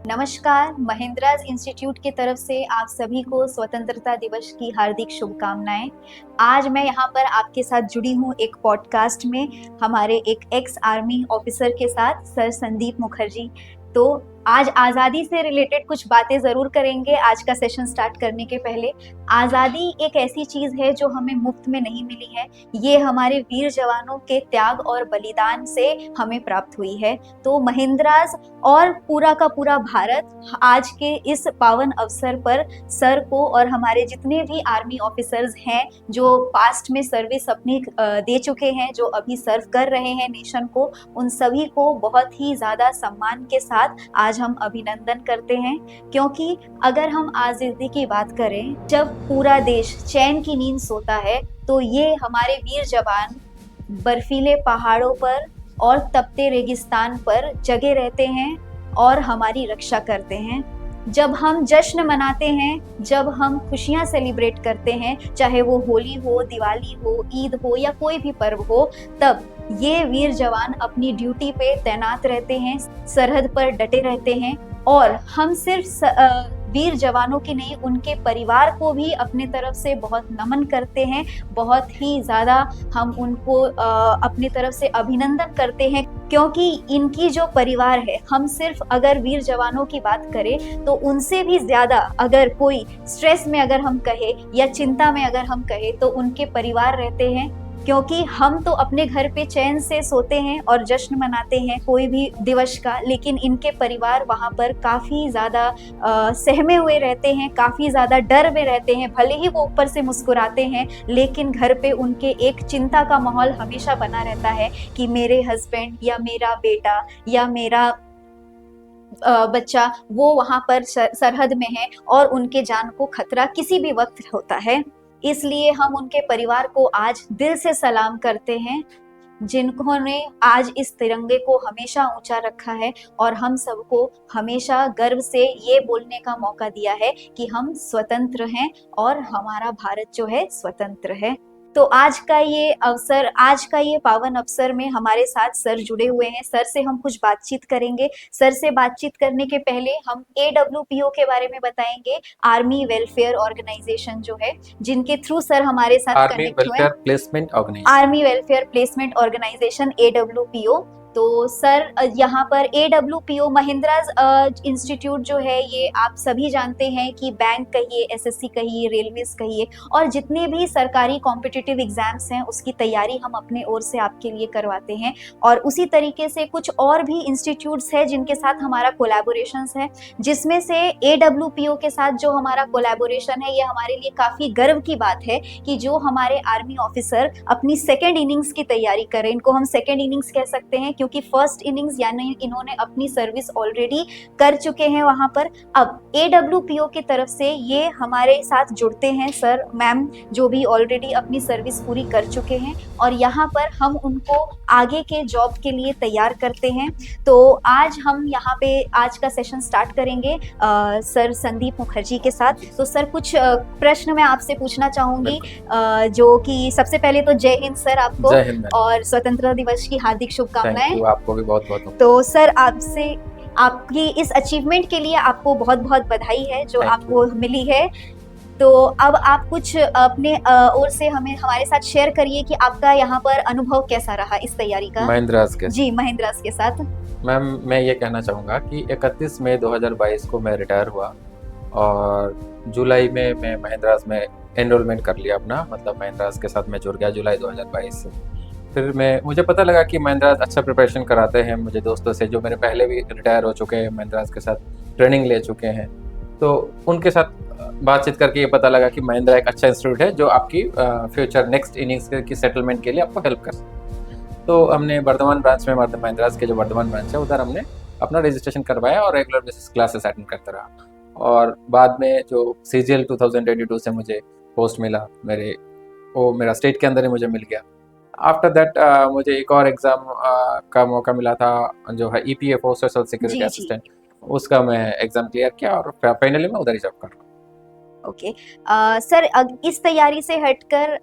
नमस्कार, महिंद्राज इंस्टीट्यूट की तरफ से आप सभी को स्वतंत्रता दिवस की हार्दिक शुभकामनाएं। आज मैं यहाँ पर आपके साथ जुड़ी हूँ एक पॉडकास्ट में हमारे एक एक्स आर्मी ऑफिसर के साथ, सर संदीप मुखर्जी। तो आज आज़ादी से रिलेटेड कुछ बातें ज़रूर करेंगे। आज का सेशन स्टार्ट करने के पहले, आज़ादी एक ऐसी चीज़ है जो हमें मुफ्त में नहीं मिली है। ये हमारे वीर जवानों के त्याग और बलिदान से हमें प्राप्त हुई है। तो महिंद्राज और पूरा का पूरा भारत आज के इस पावन अवसर पर सर को और हमारे जितने भी आर्मी ऑफिसर्स हैं जो पास्ट में सर्विस अपनी दे चुके हैं, जो अभी सर्व कर रहे हैं नेशन को, उन सभी को बहुत ही ज़्यादा सम्मान के साथ आज हम अभिनंदन करते हैं। क्योंकि अगर हम आज़ादी की बात करें, जब पूरा देश चैन की नींद सोता है तो ये हमारे वीर जवान बर्फीले पहाड़ों पर और तपते रेगिस्तान पर जगे रहते हैं और हमारी रक्षा करते हैं। जब हम जश्न मनाते हैं, जब हम खुशियां सेलिब्रेट करते हैं, चाहे वो होली हो, दिवाली हो, ईद हो या कोई भी पर्व हो, तब ये वीर जवान अपनी ड्यूटी पे तैनात रहते हैं, सरहद पर डटे रहते हैं। और हम सिर्फ वीर जवानों की नहीं, उनके परिवार को भी अपने तरफ से बहुत नमन करते हैं, बहुत ही ज़्यादा हम उनको अपनी तरफ से अभिनंदन करते हैं। क्योंकि इनकी जो परिवार है, हम सिर्फ अगर वीर जवानों की बात करें तो उनसे भी ज़्यादा अगर कोई स्ट्रेस में अगर हम कहें या चिंता में अगर हम कहें तो उनके परिवार रहते हैं। क्योंकि हम तो अपने घर पे चैन से सोते हैं और जश्न मनाते हैं कोई भी दिवस का, लेकिन इनके परिवार वहाँ पर काफ़ी ज़्यादा सहमे हुए रहते हैं, काफ़ी ज़्यादा डर में रहते हैं। भले ही वो ऊपर से मुस्कुराते हैं, लेकिन घर पे उनके एक चिंता का माहौल हमेशा बना रहता है कि मेरे हस्बैंड या मेरा बेटा या मेरा बच्चा वो वहाँ पर सरहद में है और उनके जान को खतरा किसी भी वक्त होता है। इसलिए हम उनके परिवार को आज दिल से सलाम करते हैं, जिन्होंने आज इस तिरंगे को हमेशा ऊंचा रखा है और हम सबको हमेशा गर्व से ये बोलने का मौका दिया है कि हम स्वतंत्र हैं और हमारा भारत जो है स्वतंत्र है। तो आज का ये अवसर, आज का ये पावन अवसर में हमारे साथ सर जुड़े हुए हैं। सर से हम कुछ बातचीत करेंगे। सर से बातचीत करने के पहले हम AWPO के बारे में बताएंगे, आर्मी वेलफेयर ऑर्गेनाइजेशन जो है, जिनके थ्रू सर हमारे साथ कनेक्ट हुए। Army welfare placement organization AWPO। तो सर यहाँ पर AWPO महिंद्राज इंस्टीट्यूट जो है, ये आप सभी जानते हैं कि बैंक कहिए, SSC कहिए, रेलवेज कहिए, और जितने भी सरकारी कॉम्पिटिटिव एग्जाम्स हैं उसकी तैयारी हम अपने ओर से आपके लिए करवाते हैं। और उसी तरीके से कुछ और भी इंस्टीट्यूट्स हैं जिनके साथ हमारा कोलैबोरेशंस है, जिसमें से AWPO के साथ जो हमारा कोलैबोरेशन है, ये हमारे लिए काफ़ी गर्व की बात है कि जो हमारे आर्मी ऑफिसर अपनी सेकेंड इनिंग्स की तैयारी करें। इनको हम सेकेंड इनिंग्स कह सकते हैं क्योंकि फर्स्ट इनिंग्स यानी इन्होंने अपनी सर्विस ऑलरेडी कर चुके हैं वहां पर। अब AWPO की तरफ से ये हमारे साथ जुड़ते हैं सर मैम, जो भी ऑलरेडी अपनी सर्विस पूरी कर चुके हैं, और यहाँ पर हम उनको आगे के जॉब के लिए तैयार करते हैं। तो आज हम यहाँ पे आज का सेशन स्टार्ट करेंगे सर संदीप मुखर्जी के साथ। तो सर कुछ प्रश्न मैं आपसे पूछना चाहूंगी, जो कि सबसे पहले तो जय हिंद सर आपको, और स्वतंत्रता दिवस की हार्दिक शुभकामनाएं। आपको भी बहुत बहुत। तो सर आपसे आपकी इस अचीवमेंट के लिए आपको बहुत बहुत बधाई है जो आपको मिली है। तो अब आप कुछ अपने ओर से हमें हमारे साथ शेयर करिए कि आपका यहाँ पर अनुभव कैसा रहा इस तैयारी का। महिंद्राज के जी, महिंद्राज के साथ। मैम मैं ये कहना चाहूँगा कि 31 मई 2022 को मैं रिटायर हुआ और जुलाई में मैं महिंद्राज में एनरोलमेंट कर लिया अपना, मतलब महिंद्राज के साथ मैं जुड़ गया जुलाई 2022 से। फिर मुझे पता लगा कि महिंद्राज अच्छा प्रिपरेशन कराते हैं। मुझे दोस्तों से जो मेरे पहले भी रिटायर हो चुके हैं, महिंद्राज के साथ ट्रेनिंग ले चुके हैं, तो उनके साथ बातचीत करके ये पता लगा कि महिंद्रा एक अच्छा इंस्टीट्यूट है जो आपकी फ्यूचर नेक्स्ट इनिंग्स की सेटलमेंट के लिए आपको हेल्प कर सकता है। तो हमने वर्धमान ब्रांच में, महिंद्राज के जो वर्धमान ब्रांच है उधर हमने अपना रजिस्ट्रेशन करवाया और रेगुलर बेसिस क्लासेस अटेंड करता रहा। और बाद में जो CGL 2022 से मुझे पोस्ट मिला, वो मेरा स्टेट के अंदर ही मुझे मिल गया। आफ्टर दैट मुझे एक और एग्ज़ाम का मौका मिला था जो है EPFO सोशल सिक्योरिटी असिस्टेंट, उसका मैं एग्ज़ाम क्लियर किया और फाइनली मैं उधर ही जॉब कर रहा हूँ। ओके सर, इस तैयारी से हटकर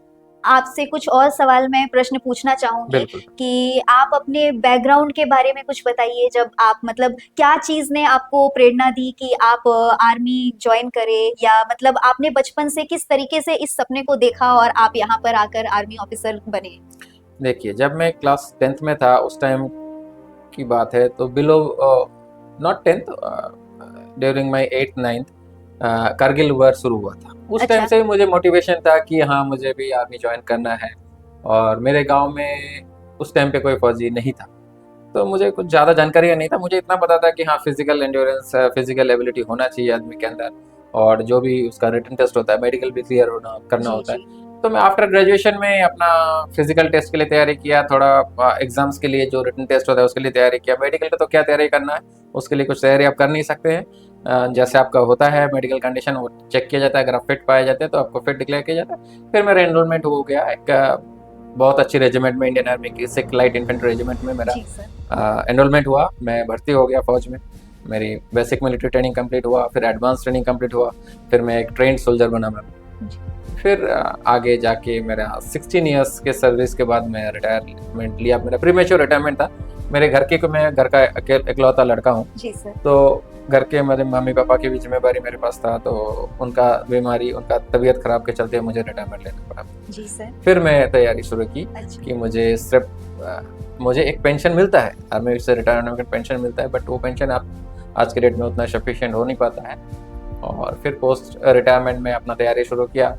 आपसे कुछ और सवाल मैं प्रश्न पूछना चाहूंगी बिल्कुल। कि आप अपने बैकग्राउंड के बारे में कुछ बताइए। जब आप मतलब क्या चीज ने आपको प्रेरणा दी कि आप आर्मी ज्वाइन करें, या मतलब आपने बचपन से किस तरीके से इस सपने को देखा और आप यहाँ पर आकर आर्मी ऑफिसर बने? देखिए, जब मैं क्लास 10th में था उस टाइम की बात है, तो below not 10th, during my 8th 9th Kargil war शुरू हुआ था। उस टाइम अच्छा। से मुझे मोटिवेशन था कि हाँ, मुझे भी आर्मी ज्वाइन करना है। और मेरे गांव में उस टाइम पे कोई फौजी नहीं था, तो मुझे कुछ ज़्यादा जानकारी नहीं था। मुझे इतना पता था कि हाँ, फिजिकल एंड्योरेंस, फिजिकल एबिलिटी होना चाहिए आदमी के अंदर, और जो भी उसका रिटन टेस्ट होता है, मेडिकल भी क्लियर होना करना जी होता जी। है। तो मैं आफ्टर ग्रेजुएशन में अपना फिजिकल टेस्ट के लिए तैयारी किया, थोड़ा एग्जाम्स के लिए जो रिटन टेस्ट होता है उसके लिए तैयारी किया। मेडिकल का तो क्या तैयारी करना है, उसके लिए कुछ तैयारी आप कर नहीं सकते हैं। जैसे आपका होता है मेडिकल कंडीशन, वो चेक किया जाता है। अगर आप फिट पाए जाते हैं तो आपको फिट डिक्लेयर किया जाता है। फिर मेरा एनरोलमेंट हो गया एक बहुत अच्छी रेजिमेंट में, इंडियन आर्मी की सिख लाइट इन्फेंट्री रेजिमेंट में मेरा जी सर। एनरोलमेंट हुआ। मैं भर्ती हो गया फौज में। मेरी बेसिक मिलिट्री ट्रेनिंग कंप्लीट हुआ, फिर एडवांस ट्रेनिंग कंप्लीट हुआ, फिर मैं एक ट्रेंड सोल्जर बना मैं। जी। फिर आगे जाके मेरा 16 इयर्स के सर्विस के बाद मैं रिटायरमेंट लिया। मेरा प्रीमेच्योर रिटायरमेंट था। मेरे घर के मैं घर का इकलौता लड़का हूँ, जी सर। तो घर के मेरे मम्मी पापा की भी जिम्मेदारी मेरे पास था। तो उनका बीमारी, उनका तबीयत खराब के चलते मुझे रिटायरमेंट लेना पड़ा। जी सर। फिर मैं तैयारी शुरू की अच्छा। कि मुझे एक पेंशन मिलता है, आर्मी से रिटायरमेंट का पेंशन मिलता है, बट वो पेंशन आप आज के डेट में उतना सफिशिएंट हो नहीं पाता है। और फिर पोस्ट रिटायरमेंट में अपना तैयारी शुरू किया,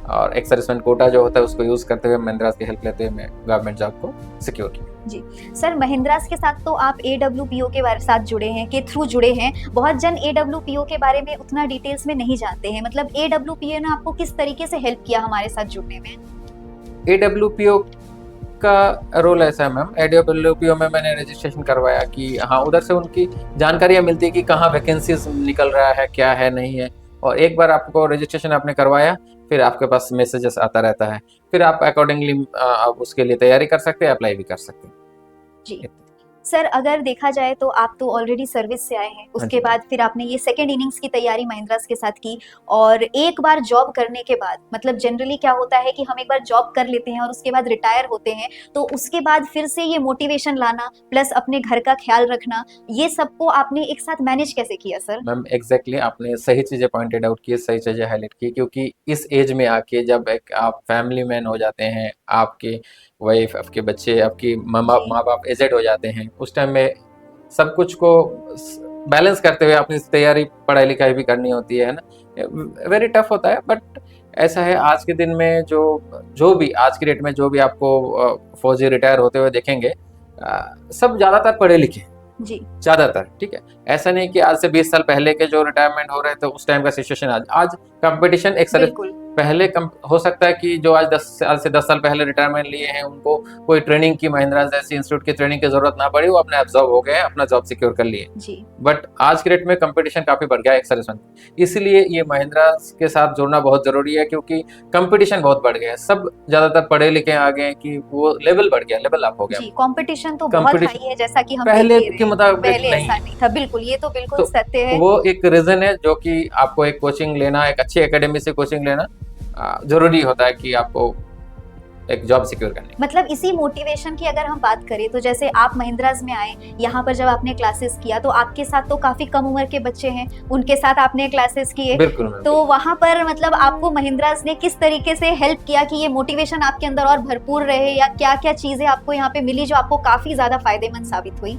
और एक सर्विसमैन कोटा जो होता है उसको यूज़ करते हुए महिंद्रास की हेल्प लेते हुए मैं गवर्नमेंट जॉब को सिक्योर किया। जी सर, महिंद्रास के साथ तो आप AWPO के साथ जुड़े हैं, के थ्रू जुड़े हैं। बहुत जन AWPO के बारे में उतना डिटेल्स में नहीं जानते हैं। मतलब AWPO ने आपको किस तरीके से हेल्प किया हमारे साथ जुड़ने में? AWPO का रोल ऐसा है मैम, AWPO में मैंने रजिस्ट्रेशन करवाया कि हाँ, उधर से उनकी जानकारियाँ मिलती है कि कहाँ वैकेंसीज निकल रहा है, क्या है नहीं है। और एक बार आपको रजिस्ट्रेशन आपने करवाया, फिर आपके पास मैसेजेस आता रहता है। फिर आप अकॉर्डिंगली आप उसके लिए तैयारी कर सकते हैं, अप्लाई भी कर सकते हैं। जी सर, अगर देखा जाए तो आप तो ऑलरेडी सर्विस से आए हैं, उसके बाद फिर आपने ये सेकेंड इनिंग्स की तैयारी महिंद्रास के साथ की, और एक बार जॉब करने के बाद, मतलब जनरली क्या होता है कि हम एक बार जॉब कर लेते हैं और उसके बाद रिटायर होते हैं, तो उसके बाद फिर से ये मोटिवेशन लाना प्लस अपने घर का ख्याल रखना, ये सबको आपने एक साथ मैनेज कैसे किया सर? मैम एग्जैक्टली आपने सही चीज़ें पॉइंटेड आउट की, सही चीज़ें हाईलाइट की, क्योंकि इस एज में आके जब एक आप फैमिली मैन हो जाते हैं, आपके वाइफ, आपके बच्चे, आपकी माँ बाप एजेड हो जाते हैं, उस टाइम में सब कुछ को बैलेंस करते हुए अपनी तैयारी, पढ़ाई लिखाई भी करनी होती है ना। वेरी टफ होता है, बट ऐसा है आज के दिन में जो भी आज की डेट में जो भी आपको फौजी रिटायर होते हुए देखेंगे, सब ज़्यादातर पढ़े लिखे जी ज़्यादातर, ठीक है। ऐसा नहीं कि आज से 20 साल पहले के जो रिटायरमेंट हो रहे थे उस टाइम का सिचुएशन आज कंपटीशन एक तरह बिल्कुल। पहले हो सकता है कि जो आज 10 साल पहले रिटायरमेंट लिए हैं उनको कोई ट्रेनिंग की, महिंद्रा जैसी इंस्टीट्यूट की ट्रेनिंग की जरूरत ना पड़ी, वो अपने एब्जॉर्ब हो गए, अपना जॉब सिक्योर कर लिए। जी बट आज के डेट में कंपटीशन काफी बढ़ गया है एक सर्विस, इसलिए ये महिंद्रा के साथ जुड़ना बहुत जरूरी है, क्योंकि कंपटीशन बहुत बढ़ गया है। सब ज्यादातर पढ़े लिखे आ गए कि वो लेवल बढ़ गया, लेवल अप हो गया। जी, कंपटीशन तो बहुत कंपटीशन हाई है, जैसा कि हम पहले देख ही के रहे हैं। मुताबिक पहले नहीं ऐसा है। नहीं था, बिल्कुल, ये तो बिल्कुल तो सत्य है। वो एक रीजन है जो कि आपको एक कोचिंग लेना, एक अच्छी एकेडमी से कोचिंग लेना जरूरी होता है कि आपको एक जॉब सिक्योर करने। मतलब इसी मोटिवेशन की अगर हम बात करें तो जैसे आप महिंद्रास में आए, यहाँ पर जब आपने क्लासेस किया तो आपके साथ तो काफी कम उम्र के बच्चे हैं, उनके साथ आपने क्लासेस किए। बिल्कुल तो वहां पर मतलब आपको महिंद्रास ने किस तरीके से हेल्प किया कि ये मोटिवेशन आपके अंदर और भरपूर रहे, या क्या क्या चीजें आपको यहाँ पे मिली जो आपको काफी ज्यादा फायदेमंद साबित हुई?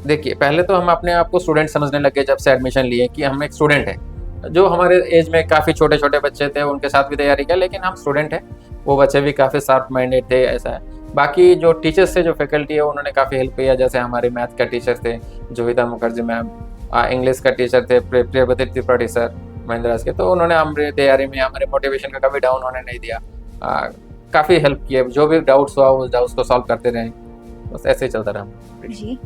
देखिए, पहले तो हम अपने आप को स्टूडेंट समझने लगे जब से एडमिशन लिए कि हम एक स्टूडेंट हैं। जो हमारे एज में काफ़ी छोटे छोटे बच्चे थे उनके साथ भी तैयारी किया, लेकिन हम स्टूडेंट हैं। वो बच्चे भी काफ़ी शार्प माइंडेड थे, ऐसा है। बाकी जो टीचर्स थे, जो फैकल्टी है, उन्होंने काफ़ी हेल्प किया। जैसे हमारे मैथ का टीचर थे जोहिता मुखर्जी मैम, इंग्लिश का टीचर थे प्रियवती त्रिपाठी सर महिंद्रास के, तो उन्होंने हमारी तैयारी में हमारे मोटिवेशन का कभी डाउन होने नहीं दिया। काफ़ी हेल्प किया, जो भी डाउट्स हुआ उस डाउट्स को सॉल्व करते रहे, बस ऐसे ही चलता रहा। जी,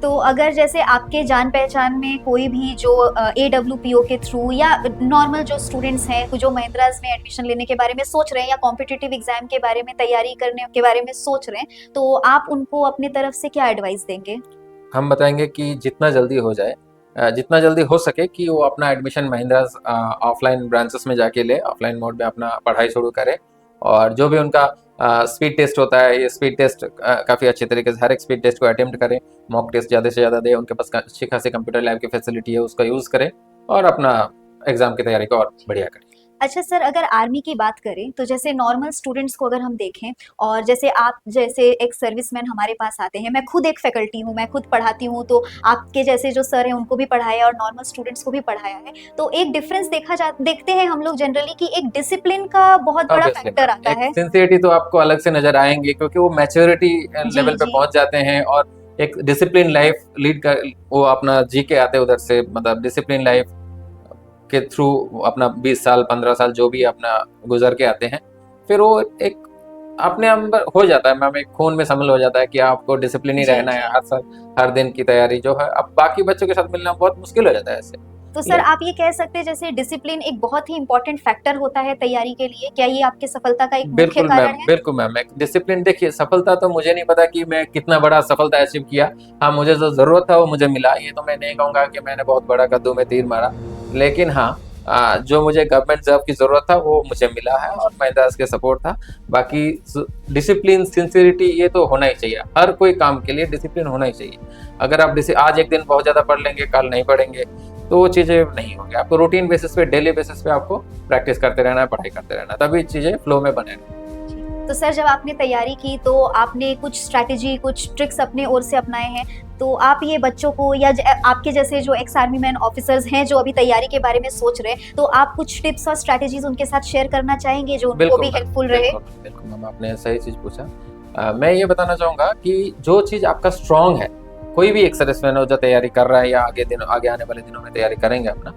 तो अगर जैसे आपके जान पहचान में कोई भी जो AWPO के थ्रू या नॉर्मल जो स्टूडेंट्स हैं जो महिंद्रास में एडमिशन लेने के बारे में सोच रहे हैं या कॉम्पिटिटिव एग्जाम के बारे में तैयारी करने के बारे में सोच रहे हैं, तो आप उनको अपनी तरफ से क्या एडवाइस देंगे? हम बताएंगे कि जितना जल्दी हो जाए, जितना जल्दी हो सके कि वो अपना एडमिशन महिंद्रास ऑफलाइन ब्रांचेस में जाके ले, ऑफलाइन मोड में अपना पढ़ाई शुरू करे। और जो भी उनका स्पीड टेस्ट होता है, ये स्पीड टेस्ट काफ़ी अच्छे तरीके से हर एक स्पीड टेस्ट को अटेम्प्ट करें, मॉक टेस्ट ज़्यादा से ज़्यादा दें, उनके पास अच्छी खासी कंप्यूटर लैब की फैसिलिटी है उसका यूज़ करें और अपना एग्ज़ाम की तैयारी को और बढ़िया करें। अच्छा सर, अगर आर्मी की बात करें तो जैसे नॉर्मल स्टूडेंट्स को अगर हम देखें, और जैसे आप जैसे एक सर्विसमैन हमारे पास आते हैं, मैं खुद एक फैकल्टी हूँ, मैं खुद पढ़ाती हूँ, तो आपके जैसे जो सर हैं उनको भी पढ़ाया और नॉर्मल स्टूडेंट्स को भी पढ़ाया है, तो एक डिफरेंस देखते हैं हम लोग जनरली कि एक डिसिप्लिन का बहुत बड़ा ऑब्वियसली फैक्टर आता एक है। सिंसियरिटी तो आपको अलग से नज़र आएँगे क्योंकि वो मैच्योरिटी जी लेवल पे जी पहुँच जाते हैं और एक डिसिप्लिन लाइफ लीड कर वो अपना जी के आते हैं उधर से, मतलब डिसिप्लिन लाइफ के थ्रू अपना 20 साल 15 साल जो भी अपना गुजर के आते हैं, फिर वो एक अपने अंदर हो जाता है मैम, एक खून में शामिल हो जाता है कि आपको डिसिप्लिन ही जी रहना है जी। हर साल, हर दिन की तैयारी जो है। अब बाकी बच्चों के साथ मिलना बहुत मुश्किल हो जाता है ऐसे। तो सर आप ये कह सकते हैं जैसे डिसिप्लिन एक बहुत ही इंपॉर्टेंट फैक्टर होता है तैयारी के लिए, क्या ये आपकी सफलता का एक मुख्य कारण है? बिल्कुल मैम, एक डिसिप्लिन देखिए, सफलता तो मुझे नहीं पता कि मैं कितना बड़ा सफलता अचीव किया। हाँ, मुझे जो ज़रूरत था वो मुझे मिला, ये तो मैं नहीं कहूँगा कि मैंने बहुत बड़ा कद्दू में तीर मारा। लेकिन हाँ, जो मुझे गवर्नमेंट जॉब की ज़रूरत था वो मुझे मिला है और महिंद्रास के सपोर्ट था। बाकी डिसिप्लिन, सिंसियरिटी ये तो होना ही चाहिए, हर कोई काम के लिए डिसिप्लिन होना ही चाहिए। अगर आप आज एक दिन बहुत ज़्यादा पढ़ लेंगे, कल नहीं पढ़ेंगे, तो वो चीज़ें नहीं होंगी। आपको रूटीन बेसिस पे, डेली बेसिस पे आपको प्रैक्टिस करते रहना है, पढ़ाई करते रहना है, तभी चीज़ें फ्लो में बने। तो सर जब आपने तैयारी की तो आपने कुछ स्ट्रैटेजी, कुछ ट्रिक्स अपने ओर से अपनाए हैं, तो आप ये बच्चों को या आपके जैसे जो एक्स आर्मी मैन ऑफिसर्स हैं जो अभी तैयारी के बारे में सोच रहे हैं, तो आप कुछ टिप्स और स्ट्रैटेजीज उनके साथ शेयर करना चाहेंगे जो उनको भी हेल्पफुल रहे? बिल्कुल मैम, आपने सही चीज़ पूछा। मैं ये बताना चाहूँगा कि जो चीज़ आपका स्ट्रॉन्ग है, कोई भी एक सर्विसमैन हो जो तैयारी कर रहा है या आगे आने वाले दिनों में तैयारी करेंगे अपना,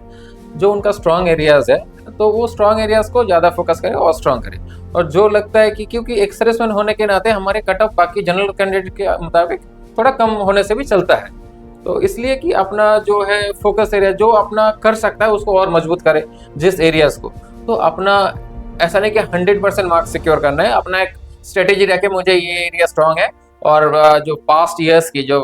जो उनका स्ट्रॉन्ग एरियाज़ है, तो वो स्ट्रॉन्ग एरियाज़ को ज़्यादा फोकस करें और स्ट्रॉन्ग करें। और जो लगता है कि क्योंकि एक सर्विसमैन होने के नाते हमारे कट ऑफ बाकी जनरल कैंडिडेट के मुताबिक थोड़ा कम होने से भी चलता है। तो इसलिए कि अपना जो है फोकस एरिया जो अपना कर सकता है उसको और मजबूत करे, जिस एरियाज़ को। तो अपना ऐसा नहीं कि 100% मार्क्स सिक्योर करना है, अपना एक स्ट्रेटेजी रखे मुझे ये एरिया स्ट्रॉन्ग है और जो पास्ट ईयर्स की जो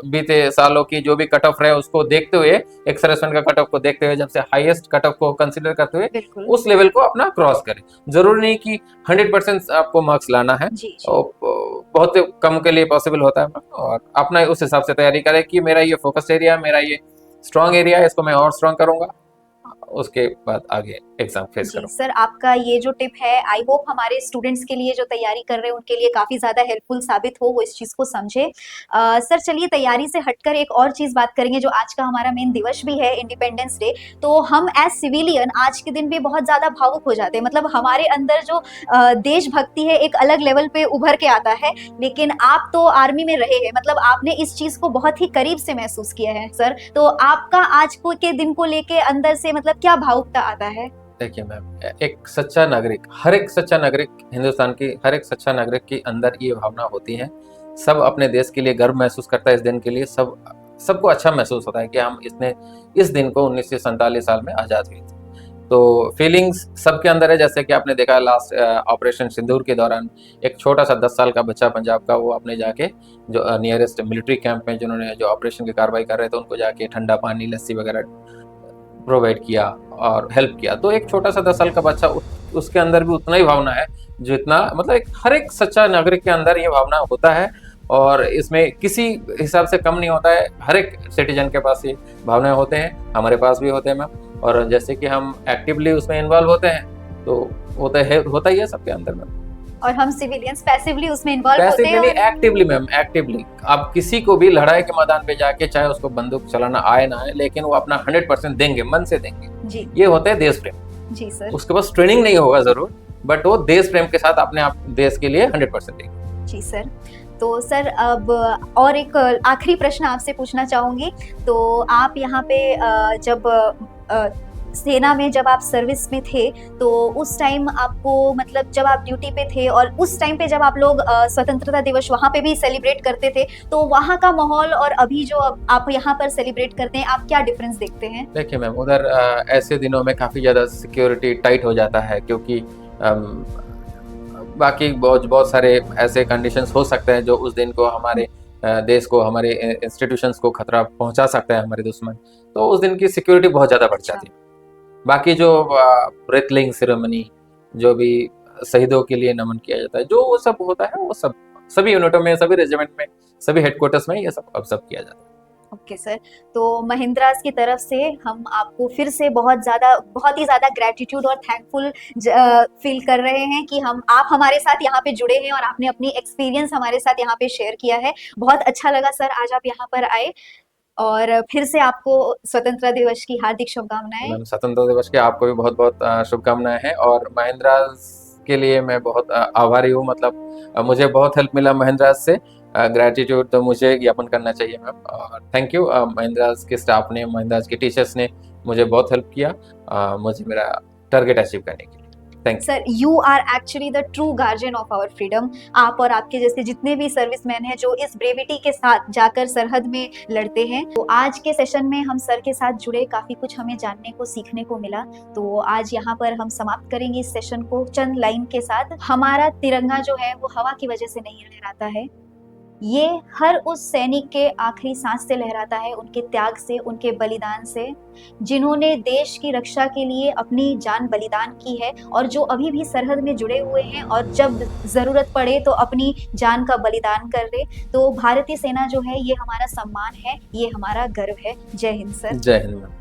बीते सालों की जो भी कट ऑफ रहे उसको देखते हुए, एक सर्विसमैन का कट ऑफ को देखते हुए, जब से हाईएस्ट कट ऑफ को कंसीडर करते हुए बिल्कुल। उस लेवल को अपना क्रॉस करें। जरूरी नहीं कि 100% आपको मार्क्स लाना है, जी जी। और बहुत कम के लिए पॉसिबल होता है, और अपना उस हिसाब से तैयारी करें कि मेरा ये फोकस एरिया, मेरा ये स्ट्रॉन्ग एरिया है, इसको मैं और स्ट्रॉन्ग करूंगा, उसके बाद आगे एग्जाम फेस जी करूंगा। सर, आपका ये जो टिप है आई होप हमारे स्टूडेंट्स के लिए जो तैयारी कर रहे हैं उनके लिए काफ़ी ज़्यादा हेल्पफुल साबित हो, वो इस चीज़ को समझे। सर चलिए तैयारी से हटकर एक और चीज़ बात करेंगे, जो आज का हमारा मेन दिवस भी है, इंडिपेंडेंस डे। तो हम एज सिविलियन आज के दिन भी बहुत ज़्यादा भावुक हो जाते हैं, मतलब हमारे अंदर जो देशभक्ति है एक अलग लेवल पे उभर के आता है। लेकिन आप तो आर्मी में रहे हैं, मतलब आपने इस चीज़ को बहुत ही करीब से महसूस किया है सर, तो आपका आज को के दिन को लेके अंदर से मतलब क्या भावुकता आता है? देखिए मैम, एक सच्चा नागरिक, हर एक सच्चा नागरिक, हिंदुस्तान की हर एक सच्चा नागरिक के अंदर ये भावना होती है। सब अपने देश के लिए गर्व महसूस करता है, इस दिन के लिए सबको अच्छा महसूस होता है कि हम इस दिन को 1947 साल में आज़ाद हुए थे। तो फीलिंग्स सबके अंदर है, जैसे कि आपने देखा लास्ट ऑपरेशन सिंदूर के दौरान एक छोटा सा 10 साल का बच्चा पंजाब का, वो अपने जाके जो नियरेस्ट मिलिट्री कैंप में जिन्होंने जो ऑपरेशन की कार्रवाई कर रहे थे उनको जाके ठंडा पानी, लस्सी वगैरह प्रोवाइड किया और हेल्प किया। तो एक छोटा सा 10 साल का बच्चा, उसके अंदर भी उतना ही भावना है जितना, मतलब हर एक सच्चा नागरिक के अंदर ये भावना होता है, और इसमें किसी हिसाब से कम नहीं होता है। हर एक सिटीजन के पास ये भावनाएं होते हैं, हमारे पास भी होते हैं मैम। और जैसे कि हम एक्टिवली उसमें इन्वॉल्व होते हैं तो होता ही है सबके अंदर में। और हम सिविलियंस पैसिवली उसमें इन्वॉल्व होते हैं। पैसिवली एक्टिवली मैम, एक्टिवली आप किसी को भी लड़ाई के मैदान पे जाके, चाहे उसको बंदूक चलाना आए ना आए, लेकिन वो अपना 100% देंगे, मन से देंगे जी ये होता है देश प्रेम। जी सर। उसके पास ट्रेनिंग नहीं होगा जरूर, बट वो देश प्रेम के साथ अपने आप देश के लिए 100% देंगे। जी सर। तो सर अब और एक आखिरी प्रश्न आपसे पूछना चाहूंगी। तो आप यहाँ पे जब सेना में जब आप सर्विस में थे, तो उस टाइम आपको, मतलब जब आप ड्यूटी पे थे और उस टाइम पे जब आप लोग स्वतंत्रता दिवस वहाँ पे भी सेलिब्रेट करते थे, तो वहाँ का माहौल और अभी जो आप यहाँ पर सेलिब्रेट करते हैं, आप क्या डिफरेंस देखते हैं? देखिए मैम, उधर ऐसे दिनों में काफ़ी ज़्यादा सिक्योरिटी टाइट हो जाता है, क्योंकि बाकी बहुत सारे ऐसे कंडीशंस हो सकते हैं जो उस दिन को हमारे देश को, हमारे इंस्टीट्यूशंस को खतरा पहुंचा सकता है, हमारे दुश्मन। तो उस दिन की सिक्योरिटी बहुत ज़्यादा बढ़ जाती है। बाकी जो ब्रेथलिंग सेरेमनी, जो भी शहीदों के लिए नमन किया जाता है, जो वो सब होता है वो सब सभी यूनिटों में, सभी रेजिमेंट में, सभी हेडक्वार्टर्स में ये सब अब सब किया जाता है। ओके सर, तो महिंद्रास की तरफ से हम आपको फिर से बहुत ही ज़्यादा ग्रेटिट्यूड और थैंकफुल फील कर रहे हैं कि आप हमारे साथ यहाँ पे जुड़े हैं और आपने अपनी एक्सपीरियंस हमारे साथ यहाँ पे शेयर किया है। बहुत अच्छा लगा सर आज आप यहाँ पर आए, और फिर से आपको स्वतंत्रता दिवस की हार्दिक शुभकामनाएं। मैम, स्वतंत्रता दिवस की आपको भी बहुत बहुत शुभकामनाएं हैं, और महिंद्रा के लिए मैं बहुत आभारी हूँ। मतलब मुझे बहुत हेल्प मिला महिंद्रा से, ग्रेटिट्यूड तो मुझे ज्ञापन करना चाहिए मैम। और थैंक यू, महिंद्रा के स्टाफ ने, महिंद्रा के टीचर्स ने मुझे बहुत हेल्प किया मुझे मेरा टारगेट अचीव करने के लिए। Thank you sir, you are actually the true guardian of our freedom. आप और आपके जैसे जितने भी सर्विसमैन हैं जो इस ब्रेविटी के साथ जाकर सरहद में लड़ते हैं, तो आज के सेशन में हम सर के साथ जुड़े, काफी कुछ हमें जानने को सीखने को मिला। तो आज यहाँ पर हम समाप्त करेंगे इस सेशन को चंद लाइन के साथ। हमारा तिरंगा जो है वो हवा की वजह से नहीं लहराता है, ये हर उस सैनिक के आखिरी सांस से लहराता है, उनके त्याग से, उनके बलिदान से, जिन्होंने देश की रक्षा के लिए अपनी जान बलिदान की है और जो अभी भी सरहद में जुड़े हुए हैं और जब जरूरत पड़े तो अपनी जान का बलिदान कर दे। तो भारतीय सेना जो है ये हमारा सम्मान है, ये हमारा गर्व है। जय हिंद सर। जय हिंद मैम।